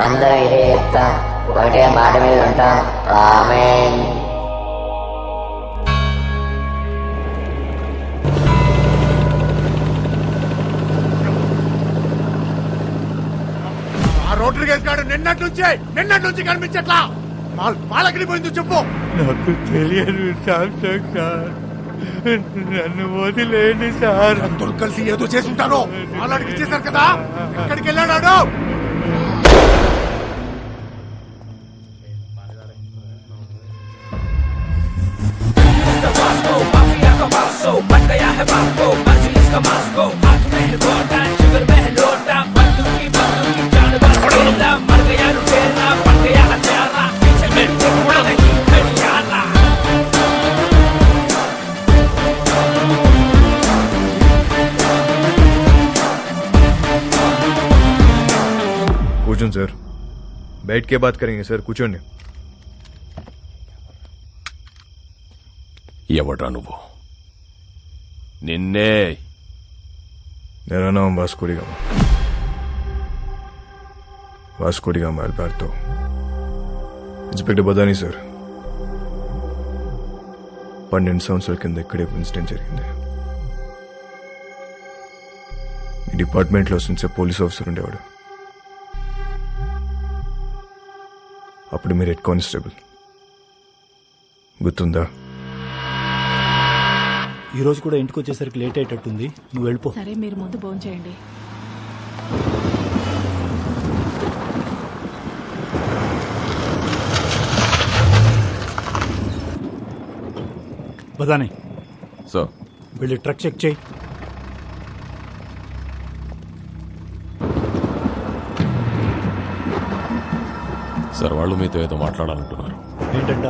అందరం ఇదే చెప్తాం, ఒకటే మాట మీద ఉంటాం. ఆమేన్. ఆ రోడ్డు గేసుగాడు నిన్నటి నుంచి కనిపించట్లా. మాలకి పోయింది చెప్పు. నాకు తెలియదు సామ్సంగ్ సార్, నన్ను వదిలేండి సార్. అందరూ కలిసి ఏదో చేసుంటారు. మాలాడికి ఇచ్చేశారు కదా, ఎక్కడికి వెళ్ళాడు? కూర్చోండి సార్, बैठ के बात करेंगे సార్. కూర్చోండి. ఎవడ్రా నువ్వు? నిన్నే. मेरा नाम Vasco D gamma. Vasco D gamma Alberto. Inspector Badani sir. 12 సంవత్సరాల కింద ఇక్కడే ఇన్సిడెంట్ జరిగింది. ఈ డిపార్ట్మెంట్లో నుంచే పోలీస్ ఆఫీసర్ ఉండేవాడు. అప్పుడు మీరు హెడ్ కానిస్టేబుల్, గుర్తుందా? ఈ రోజు కూడా ఇంటికి వచ్చేసరికి లేట్ అయ్యేటట్టుంది, నువ్వు వెళ్ళిపో. సరే, మీరు ముందు భోంచేయండి. బదాని సార్, వెళ్ళి ట్రక్ చెక్ చేయి. సార్ వాళ్ళు మీతో ఏదో మాట్లాడాలంటున్నారు. ఏంటంట?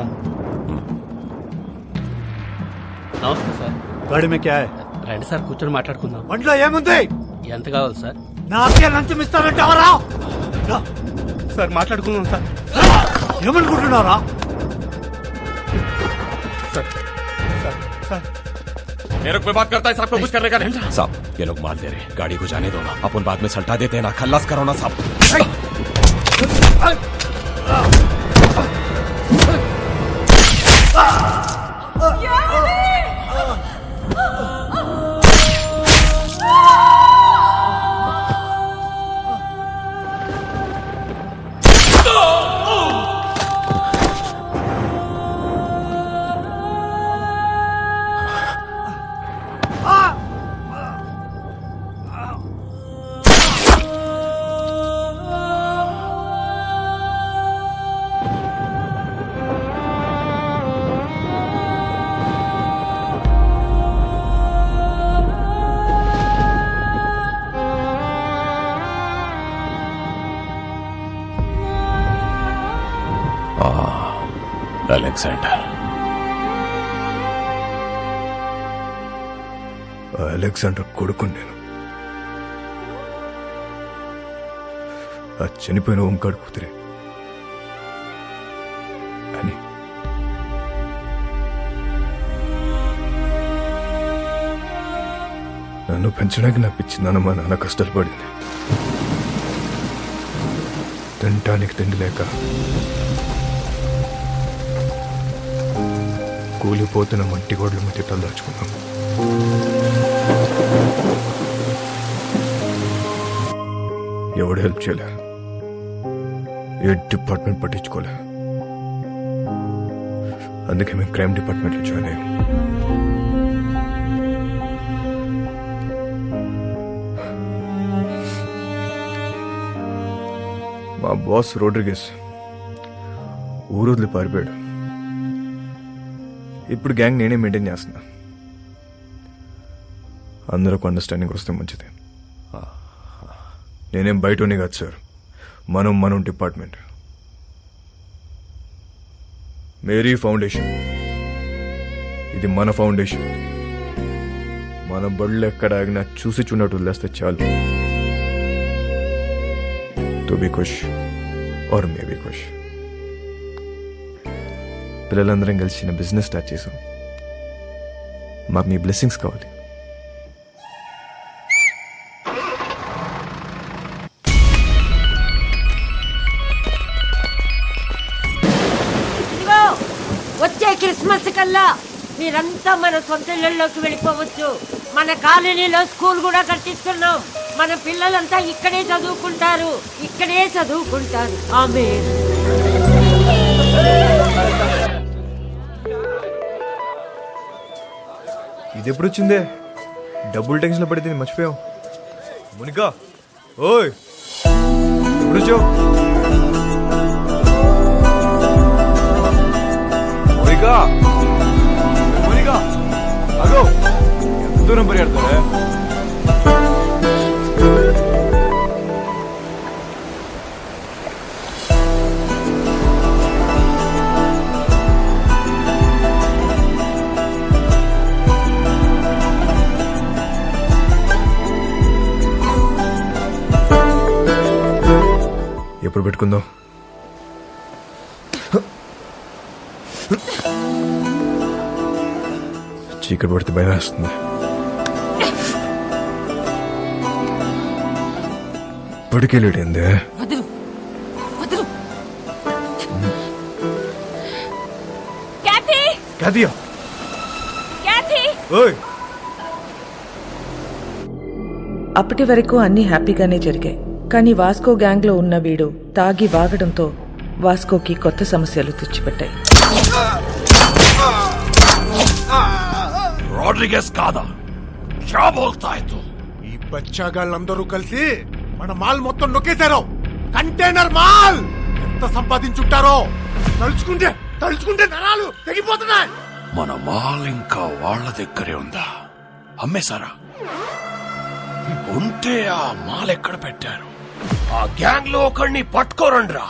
నమస్తే సార్. గాడి మే క్యా హై? రండి సార్, కూర్చొని మాట్లాడుకుందాం. బండిలో ఏముంది? ఎంత కావాలి సార్? నా అత్తే లంచం ఇస్తానంటావరా? సార్ మాట్లాడుకుందాం సార్. ఏమనుకుంటున్నారా? मेरे को बात करता है साहब को कुछ करने का नहीं। साहब ये लोग मार दे रहे, गाड़ी को जाने दो ना, अपन बाद में सल्टा देते हैं ना, खल्लास करो ना साहब. అలెగ్జాండర్. అలెగ్జాండర్ కొడుకు నేను. ఆ చనిపోయిన ఓంకాడు కూతురే అని. నన్ను పెంచడానికి నా పిచ్చి నాన్న మా నాన్న కష్టాలు పడింది. తినటానికి తిండి లేక కూలిపోతున్న మట్టి గోడల మధ్య తలదాచుకున్నాం. ఎవడు హెల్ప్ చేయలే, ఏ డిపార్ట్మెంట్ పట్టించుకోలే. అందుకే మేము క్రైమ్ డిపార్ట్మెంట్లో జాయిన్ అయ్యాం. మా బాస్ రోడ్రిగస్ ఊరు వదిలి పారిపోయాడు. ఇప్పుడు గ్యాంగ్ నేనే మెయింటైన్ చేస్తున్నా. అందరికి అండర్స్టాండింగ్ వస్తే మంచిది. నేనేం బయటనే కాదు సార్, మనం డిపార్ట్మెంట్. మేరీ ఫౌండేషన్, ఇది మన ఫౌండేషన్. మన బళ్ళు ఎక్కడ ఆగినా చూసి చూడట్టు వదిలేస్తే చాలు. తో బి ఖుష్ और मैं भी खुश. పిల్లలందరం కలిసి చిన్న బిజినెస్ స్టార్ట్ చేసాం. మాకు మీ బ్లెస్సింగ్స్ కావాలి. వచ్చే క్రిస్మస్ కల్లా మీరంతా మన సొంత ఇళ్లలోకి వెళ్ళిపోవచ్చు. మన కాలనీలో స్కూల్ కూడా కట్టిస్తున్నాం. మన పిల్లలంతా ఇక్కడే చదువుకుంటారు. ఆమేన్. ఇది ఎప్పుడు వచ్చిందే? డబుల్ టెన్షన్ లో పడితే మర్చిపోయావు. మోనికా, ఓయ్ ఎప్పుడు వచ్చావు? మోనికా, మోనికా, అగో ఎంత దూరం పరిగెడతావే? ఎప్పుడు పెట్టుకుందాం? చీకటి పడితే భయం వేస్తుంది. ఇప్పటికే లేటైందే. అప్పటి వరకు అన్ని హ్యాపీగానే జరిగాయి. కానీ వాస్కో గ్యాంగ్ లో ఉన్న వీడు తాగి వాగడంతో వాస్కోకి కొత్త సమస్యలు తెచ్చిపెట్టాయి. రాడ్రిగస్ కాదా? క్యా బోల్తా హై తు? ఈ బచ్చాగాళ్ళందరూ కలిసి మన మాల్ మొత్తం నొక్కేశారు. కంటైనర్ మాల్ ఎంత సంపాదించుంటారో తలుచుకుంటే నరాలు తెగిపోతున్నాయి. మన మాల్ ఇంకా వాళ్ళ దగ్గరే ఉందా? అమ్మేశారా? ఉంటే ఆ మాల్ ఎక్కడ పెట్టారు? ఆ గ్యాంగ్ లో ఒకడిని పట్టుకోరండ్రా.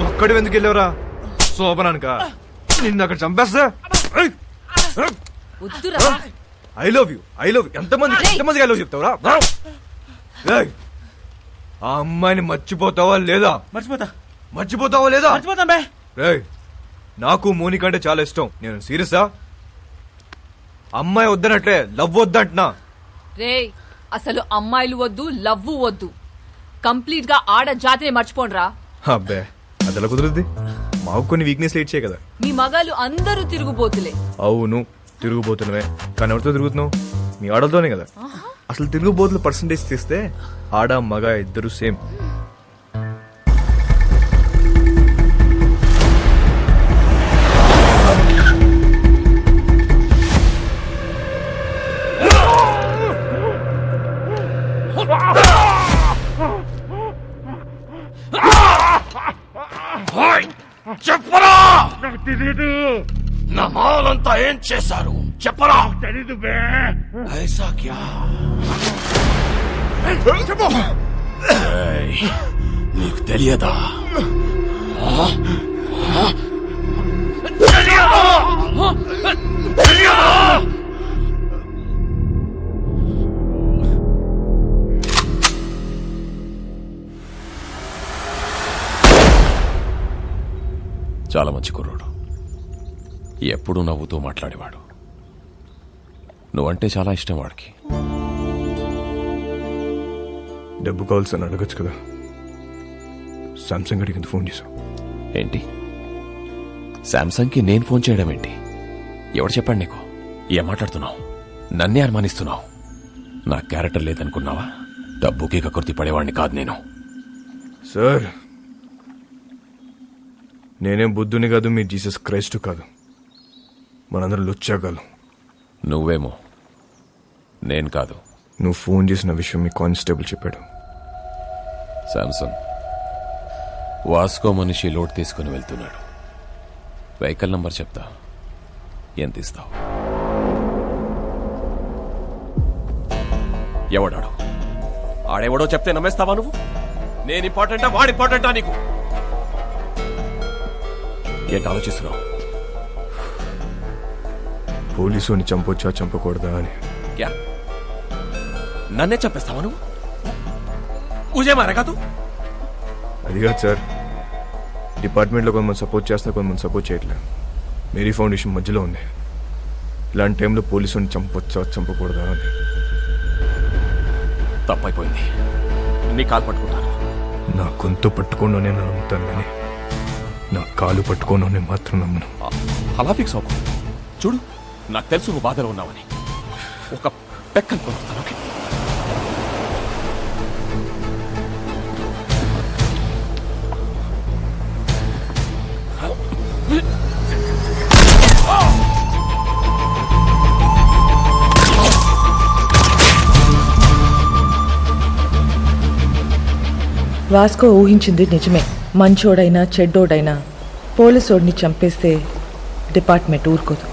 ఒక్కడి ఎందుకు వెళ్ళావురా? శోభనానిక నిన్ను అక్కడ చంపేస్తా. ఐ లవ్ యూ ఎంతమందికి ఐ లవ్ చెప్తావురా? ఆ అమ్మాయిని మర్చిపోతావా లేదా? మర్చిపోతావా లేదా? నాకు మోనిక అంటే చాలా ఇష్టం. నేను సీరియసా? అమ్మాయి వద్దనట్లే, లవ్ వద్దంటున్నా. రే అసలు అమ్మాయిలు వద్దు, లవ్ వద్దు, కంప్లీట్ గా ఆడ జాతిని మర్చిపోండ్రా. అబ్బే అదెలా కుదురుద్ది? మాకు కొన్ని వీక్నెస్ ఇచ్చే కదా. మీ మగాళ్ళు అందరూ తిరుగుబోతులే. అవును తిరుగుబోతున్నవే, కానీ ఎవరితో తిరుగుతున్నావు? మీ ఆడలతోనే కదా. అసలు తిరుగుబోతుల పర్సంటేజ్ తీస్తే ఆడ మగ ఇద్దరు సేమ్. చెప్పరా, నా మాలంతా ఏం చేశారు చెప్పరా? తెలీదు బే. ఐసా క్యా? నీకు తెలియదా? చాలా మంచి కుర్రోడు, ఎప్పుడూ నవ్వుతూ మాట్లాడేవాడు. నువ్వంటే చాలా ఇష్టం వాడికి. డబ్బు కావాల్సి అని అడగచ్చు కదా. సామ్సంగ్ అడిగి ఫోన్ చేశావు ఏంటి? శాంసంగ్కి నేను ఫోన్ చేయడం ఏంటి? ఎవరు చెప్పాడు నీకు? ఏం మాట్లాడుతున్నావు? నన్నే అనుమానిస్తున్నావు. నా క్యారెక్టర్ లేదనుకున్నావా? డబ్బుకి కకృతి పడేవాడిని కాదు నేను. సార్ నేనేం బుద్ధుని కాదు, మీ జీసస్ క్రైస్ట్ కాదు. మనందరం లుచ్చాగాలం. నువ్వేమో, నేను కాదు. నువ్వు ఫోన్ చేసిన విషయం మీ కానిస్టేబుల్ చెప్పాడు. శాంసంగ్ వాస్కో మనిషి లోడ్ తీసుకుని వెళ్తున్నాడు. వెహికల్ నంబర్ చెప్తా, ఎంత ఇస్తావు? ఎవడాడు? ఆడెవడో చెప్తే నమ్మేస్తావా నువ్వు? నేను ఇంపార్టెంటా వాడు ఇంపార్టెంటా నీకు? ఏంటి ఆలోచిస్తున్నావు? పోలీసుని చంపొచ్చా చంపకూడదా అని. నన్నే చంపేస్తావా నువ్వు? मुझे मारेगा तू? అది కాదు సార్, డిపార్ట్మెంట్లో కొంతమంది సపోర్ట్ చేస్తే కొంతమంది సపోర్ట్ చేయట్లేదు. మేరీ ఫౌండేషన్ మధ్యలో ఉంది. ఇలాంటి టైంలో పోలీసుని చంపొచ్చా చంపకూడదా అని. తప్పైపోయింది. నీ కాలు పట్టుకుంటాను. నా గొంతు పట్టుకోను నేను నమ్ముతాను, కానీ నా కాలు పట్టుకోను నేను మాత్రం నమ్మను. అలా ఫిక్స్ అవ్వకు. చూడు, నాకు తెలుసు నువ్వు బాధలో ఉన్నావని. ఒక పెక్కను కొనుస్తాను. ఓకే? వాస్కో ఊహించింది నిజమే. మంచోడైనా చెడ్డోడైనా పోలీసోడిని చంపేస్తే డిపార్ట్మెంట్ ఊరుకోదు.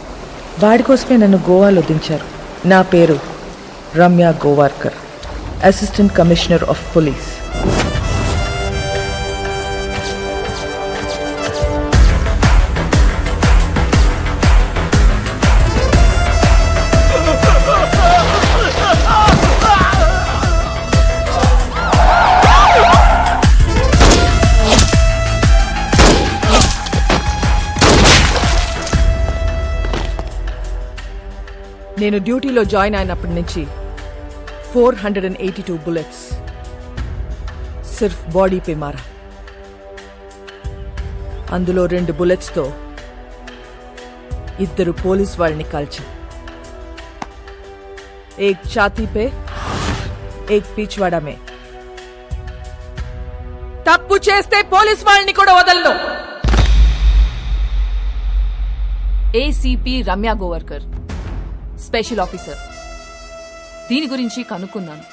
వాడి కోసమే నన్ను గోవాలో దించారు. నా పేరు Ramya Gowarkar, assistant commissioner of police. నేను డ్యూటీలో జాయిన్ అయినప్పటి నుంచి 482 బుల్లెట్స్ సిర్ఫ్ బాడీ పే మారా. అందులో 2 బుల్లెట్స్తో 2 పోలీస్ వాళ్ళని కాల్చా. ఏక్ ఛాతీ పే, ఏక్ పీచ్వాడా మే. తప్పు చేస్తే పోలీస్ వాళ్ళని కూడా వదలను. ACP Ramya Gowarkar, special officer. దీని గురించి కనుక్కున్నాను.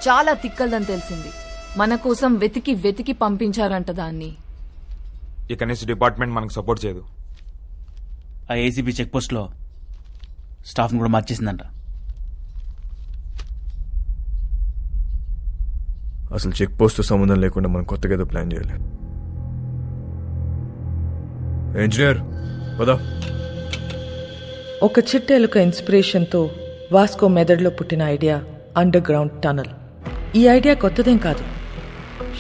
చాలా తిక్కల్దని తెలిసింది. మన కోసం వెతికి వెతికి పంపించారంట దాన్ని. ఇక నుంచి డిపార్ట్మెంట్ మనకు సపోర్ట్ చేయదు. ఆ ఏసీబీ చెక్ పోస్ట్ లో స్టాఫ్ ను కూడా మార్చేసిందంట. అసలు చెక్ పోస్ట్ సంబంధం లేకుండా మనం కొత్తగా ఏదో ప్లాన్ చేయాలి. ఇంజనీర్ పదా. ఒక చిట్టెలుక ఇన్స్పిరేషన్తో వాస్కో మెదడులో పుట్టిన ఐడియా అండర్ గ్రౌండ్ టనల్. ఈ ఐడియా కొత్తదేం కాదు.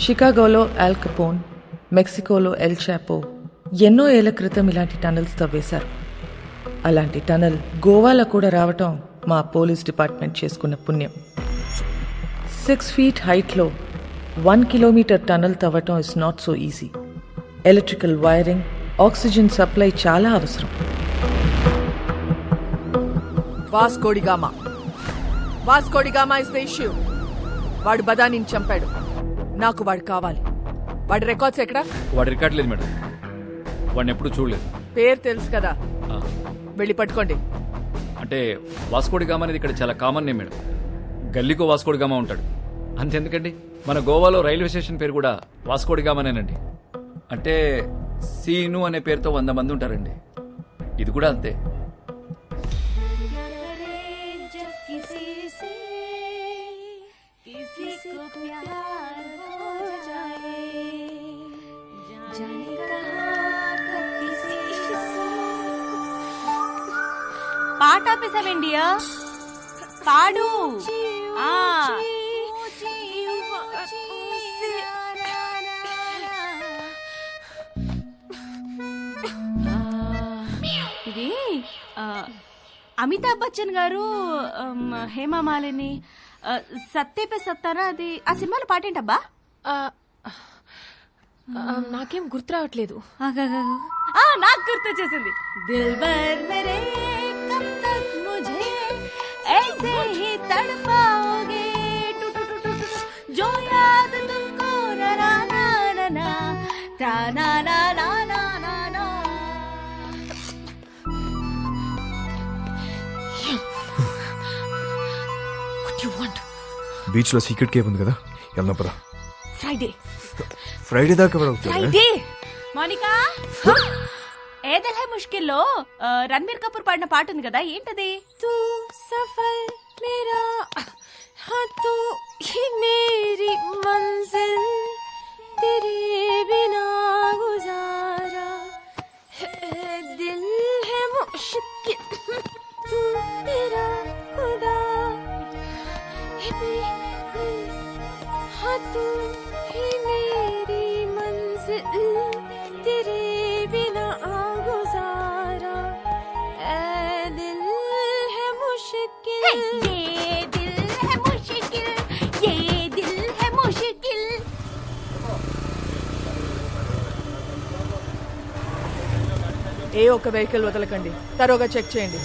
షికాగోలో ఆల్ కపోన్, మెక్సికోలో ఎల్ చాపో ఎన్నో ఏళ్ల క్రితం ఇలాంటి టనల్స్ తవ్వేశారు. అలాంటి టనల్ గోవాలో కూడా రావటం మా పోలీస్ డిపార్ట్మెంట్ చేసుకున్న పుణ్యం. 6 feet హైట్లో 1 kilometer టనల్ తవ్వటం is not so easy. Electrical wiring, oxygen supply చాలా అవసరం. Vasco da Gama is the issue. వాడు బదానిని చంపాడు. నాకు వాడు కావాలి. వాడి రికార్డ్స్ ఎక్కడా? వాడి రికార్డ్ లేదు మేడం. వాడిని ఎప్పుడు చూడలేదు. పేరు తెలుసు కదా, వెళ్ళి పట్టుకోండి. అంటే వాస్కోడిగామా అనేది ఇక్కడ చాలా కామన్ నేమ్ మేడం. గల్లీకో వాస్కోడిగామా ఉంటాడు. అంతెందుకండి, మన గోవాలో రైల్వే స్టేషన్ పేరు కూడా వాస్కోడిగామానేనండి. అంటే సీను అనే పేరుతో 100 మంది ఉంటారండి. ఇది కూడా అంతే. పాట ఆపేసావేండియా? పాడు. ఇది అమితాబ్ బచ్చన్ గారు, హేమమాలిని, సత్యపే సత్తారా, అది ఆ సినిమాలో పాటేంటబ్బా? నాకేం గుర్తు రావట్లేదు. నాకు గుర్తొచ్చేసింది. దిల్బర్ మేరే కబ్ తక్ ముझे ऐसे ही तड़पाओगे जो याद तुमको ना ना ना ना ता ना ना ना ना ना. What do you want? Beach లో సీక్రెట్ కేవ్ ఉంది కదా, వెళ్దాం పద. ఫ్రైడే దాకా ఫ్రైడే. మోనికా, ఏ దిల్ హై ముష్కిల్లో రణబీర్ కపూర్ పాడిన పాట ఉంది కదా, ఏంటది? తూ సఫర్ మేరా हाँ तू ही मेरी मंजिल तेरे बिना गुजारा दिल है मुश्किल तू मेरा खुदा हाँ तू ही मेरी मंजिल तेरे बिना आ गुजारा ऐ दिल है मुश्किल ये दिल है मुश्किल ये दिल है मुश्किल ఏ ఒక్క వెహికల్ వదలకండి, తరోగా చెక్ చేయండి.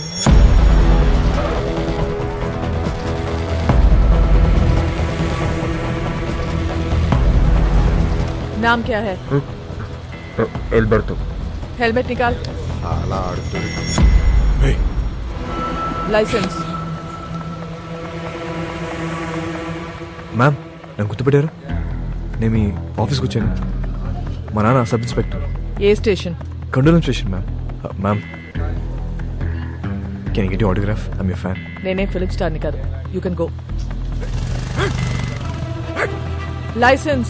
नाम क्या है? ఎల్బర్తో. हेलमेट निकाल. అలా ఆడుతుంది. लाइसेंस. మ్యామ్ నన్ను గుర్తుపెట్టారు? నేను మీ ఆఫీస్కి వచ్చాను. మా నాన్న sub inspector. A station? కండోలం station ma'am. Ma'am can I get you autograph? I'm your fan. నేనే ఫిలిం స్టార్ని కాదు. You can go. లైసెన్స్.